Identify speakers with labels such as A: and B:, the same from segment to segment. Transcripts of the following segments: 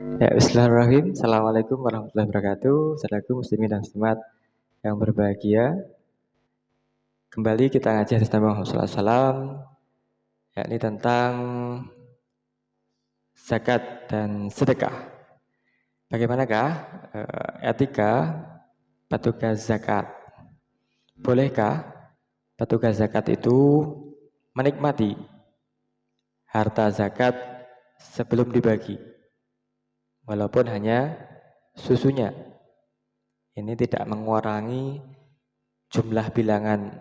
A: Ya, bismillahirrahmanirrahim. Assalamualaikum warahmatullahi wabarakatuh. Saudaraku muslimin dan muslimat yang berbahagia. Kembali kita ngaji hadis Nabi Muhammad SAW, yakni tentang zakat dan sedekah. Bagaimanakah etika petugas zakat? Bolehkah petugas zakat itu menikmati harta zakat sebelum dibagi? Walaupun hanya susunya. Ini tidak mengurangi jumlah bilangan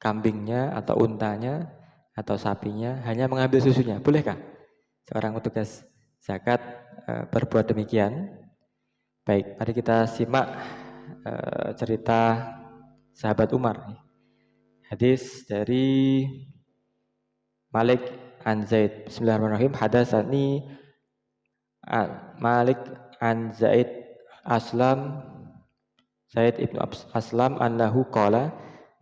A: kambingnya atau untanya atau sapinya, hanya mengambil susunya. Bolehkah seorang petugas zakat berbuat demikian? Baik, mari kita simak cerita sahabat Umar. Hadis dari Malik an Zaid. Bismillahirrahmanirrahim. Hadatsani Malik an Zaid Zaid ibnu Aslam annahu qala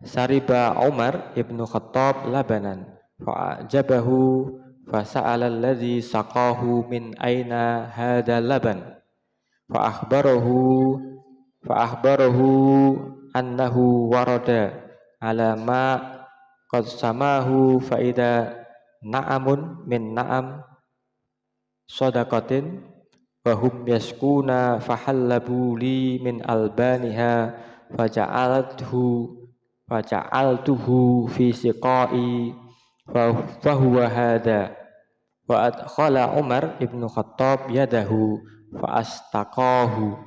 A: sariba Umar ibnu Khattab labanan fa'ajabahu fasa'ala alladhi saqahu min aina hadha laban fa'akhbarahu annahu warada ala ma qad samahu fa'ida na'amun min na'am sadaqatin wa hum yaskuna fahallabu li min albaniha faja'altuhu fi siqai fa huwa hada wa adkhala Umar ibnu Khattab yadahu fa astaqahu.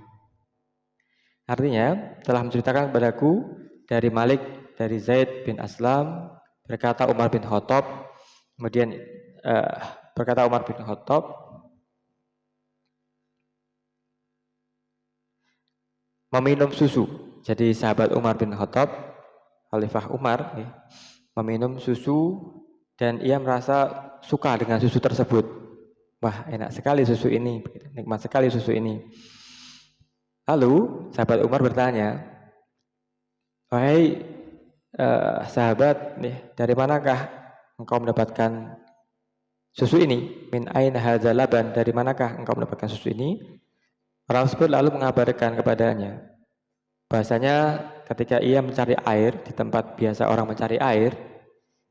A: Artinya telah menceritakan kepadaku dari Malik dari Zaid bin Aslam berkata Umar bin Khattab, kemudian berkata Umar bin Khattab meminum susu. Jadi sahabat Umar bin Khattab, Khalifah Umar, meminum susu dan ia merasa suka dengan susu tersebut. Wah, enak sekali susu ini, nikmat sekali susu ini. Lalu sahabat Umar bertanya, wahai sahabat, dari manakah engkau mendapatkan susu ini? Min aina hadzal laban, dari manakah engkau mendapatkan susu ini? Orang tersebut lalu mengabarkan kepadanya bahasanya ketika ia mencari air di tempat biasa orang mencari air,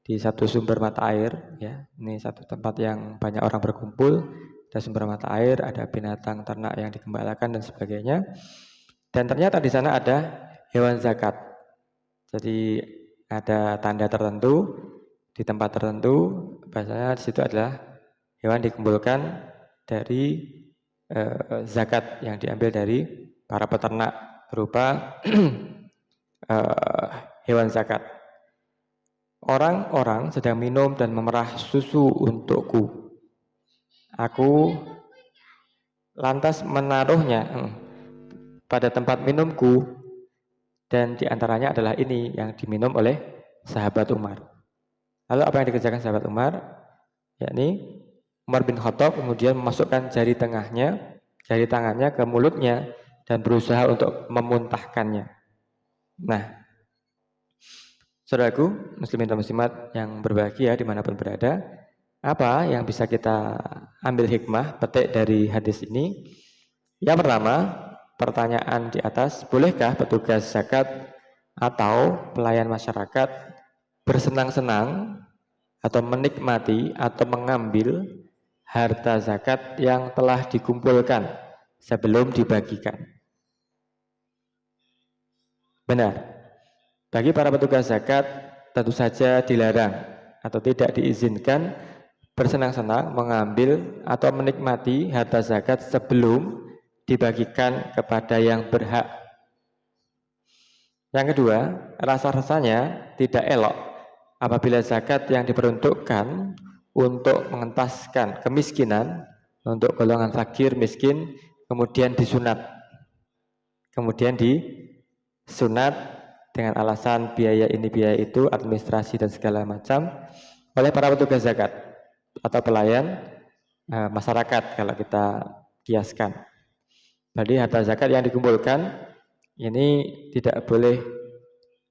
A: di satu sumber mata air, ya, ini satu tempat yang banyak orang berkumpul, ada sumber mata air, ada binatang ternak yang digembalakan dan sebagainya. Dan ternyata di sana ada hewan zakat. Jadi ada tanda tertentu di tempat tertentu, bahasanya di situ adalah hewan dikumpulkan dari zakat yang diambil dari para peternak berupa hewan zakat. Orang-orang sedang minum dan memerah susu untukku. Aku lantas menaruhnya pada tempat minumku dan diantaranya adalah ini yang diminum oleh sahabat Umar. Lalu apa yang dikerjakan sahabat Umar? Yakni Umar bin Khattab kemudian memasukkan jari tangannya ke mulutnya dan berusaha untuk memuntahkannya. Nah, saudaraku, muslimin dan muslimat yang berbahagia dimanapun berada, apa yang bisa kita ambil hikmah, petik dari hadis ini? Yang pertama, pertanyaan di atas, bolehkah petugas zakat atau pelayan masyarakat bersenang-senang atau menikmati atau mengambil harta zakat yang telah dikumpulkan sebelum dibagikan? Benar. Bagi para petugas zakat tentu saja dilarang atau tidak diizinkan bersenang-senang mengambil atau menikmati harta zakat sebelum dibagikan kepada yang berhak. Yang kedua, rasa-rasanya tidak elok apabila zakat yang diperuntukkan untuk mengentaskan kemiskinan untuk golongan fakir miskin kemudian disunat dengan alasan biaya ini biaya itu, administrasi dan segala macam oleh para petugas zakat atau pelayan masyarakat kalau kita kiaskan. Jadi harta zakat yang dikumpulkan ini tidak boleh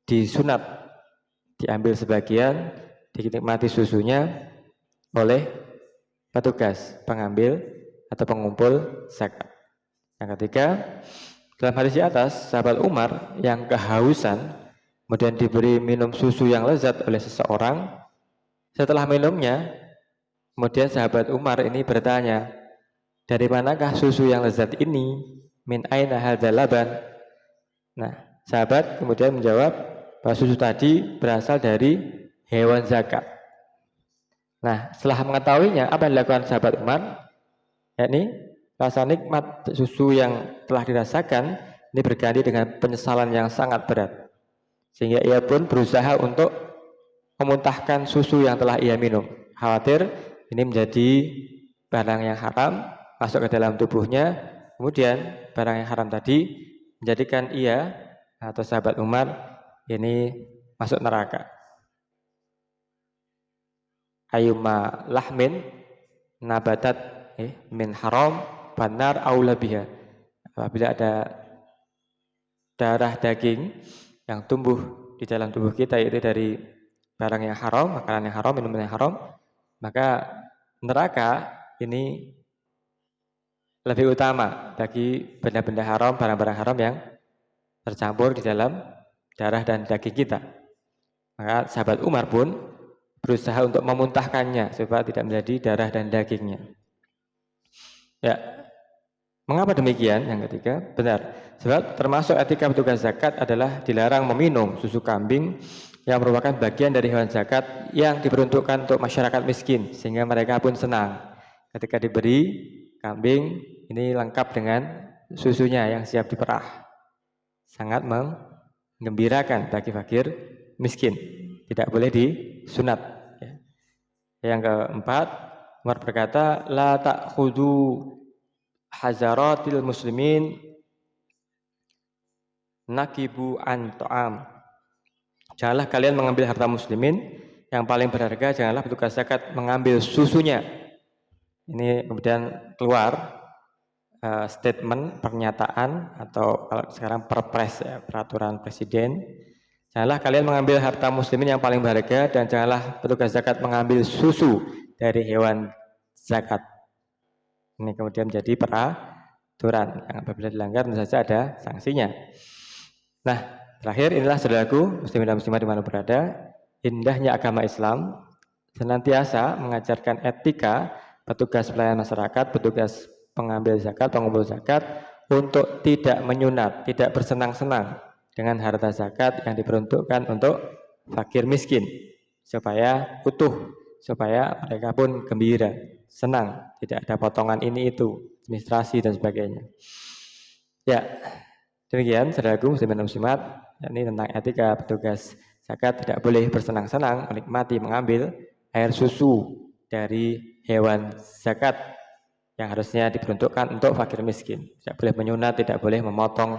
A: disunat, diambil sebagian, dinikmati susunya oleh petugas pengambil atau pengumpul zakat. Yang ketiga, dalam hadis di atas, sahabat Umar yang kehausan kemudian diberi minum susu yang lezat oleh seseorang. Setelah minumnya, kemudian sahabat Umar ini bertanya, dari manakah susu yang lezat ini? Min aina hadzal laban? Nah, sahabat kemudian menjawab bahwa susu tadi berasal dari hewan zakat. Nah, setelah mengetahuinya, apa yang dilakukan sahabat Umar? Yakni rasa nikmat susu yang telah dirasakan ini berganti dengan penyesalan yang sangat berat. Sehingga ia pun berusaha untuk memuntahkan susu yang telah ia minum. Khawatir ini menjadi barang yang haram masuk ke dalam tubuhnya. Kemudian barang yang haram tadi menjadikan ia atau sahabat Umar ini masuk neraka. Ayyuma lahmin nabatat min haram banar aula biha. Apabila ada darah daging yang tumbuh di dalam tubuh kita yaitu dari barang yang haram, makanan yang haram, minuman yang haram, maka neraka ini lebih utama bagi benda-benda haram, barang-barang haram yang tercampur di dalam darah dan daging kita. Maka sahabat Umar pun berusaha untuk memuntahkannya supaya tidak menjadi darah dan dagingnya. Ya, mengapa demikian? Yang ketiga, benar. Sebab termasuk etika petugas zakat adalah dilarang meminum susu kambing yang merupakan bagian dari hewan zakat yang diperuntukkan untuk masyarakat miskin, sehingga mereka pun senang ketika diberi kambing ini lengkap dengan susunya yang siap diperah. Sangat menggembirakan bagi fakir miskin. Tidak boleh disunat. Ya. Yang keempat, Umar berkata, la ta'khudu hazaratil muslimin nakibu an ta'am. Janganlah kalian mengambil harta muslimin yang paling berharga, janganlah petugas zakat mengambil susunya. Ini kemudian keluar statement, pernyataan atau kalau sekarang perpres ya, peraturan presiden. Janganlah kalian mengambil harta muslimin yang paling berharga dan janganlah petugas zakat mengambil susu dari hewan zakat. Ini kemudian menjadi peraturan yang apabila dilanggar tentu saja ada sanksinya. Nah, terakhir inilah saudaraku muslimin dan muslimat di mana berada, indahnya agama Islam senantiasa mengajarkan etika petugas pelayanan masyarakat, petugas pengambil zakat, pengumpul zakat untuk tidak menyunat, tidak bersenang-senang dengan harta zakat yang diperuntukkan untuk fakir miskin supaya utuh, supaya mereka pun gembira, senang, tidak ada potongan ini itu, administrasi dan sebagainya. Ya, demikian saudaraku muslimin dan muslimat, ini tentang etika petugas zakat tidak boleh bersenang-senang menikmati mengambil air susu dari hewan zakat yang harusnya diperuntukkan untuk fakir miskin. Tidak boleh menyunat, tidak boleh memotong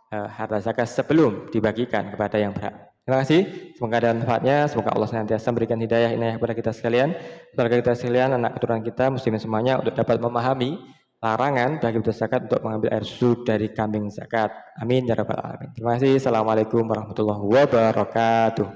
A: harta zakat sebelum dibagikan kepada yang berhak. Terima kasih, semoga ada manfaatnya, semoga Allah senantiasa memberikan hidayah inayah kepada kita sekalian, keluarga kita sekalian, anak keturunan kita, muslimin semuanya untuk dapat memahami larangan bagi petugas zakat untuk mengambil air susu dari kambing zakat. Amin ya rabbal alamin. Terima kasih. Assalamualaikum warahmatullahi wabarakatuh.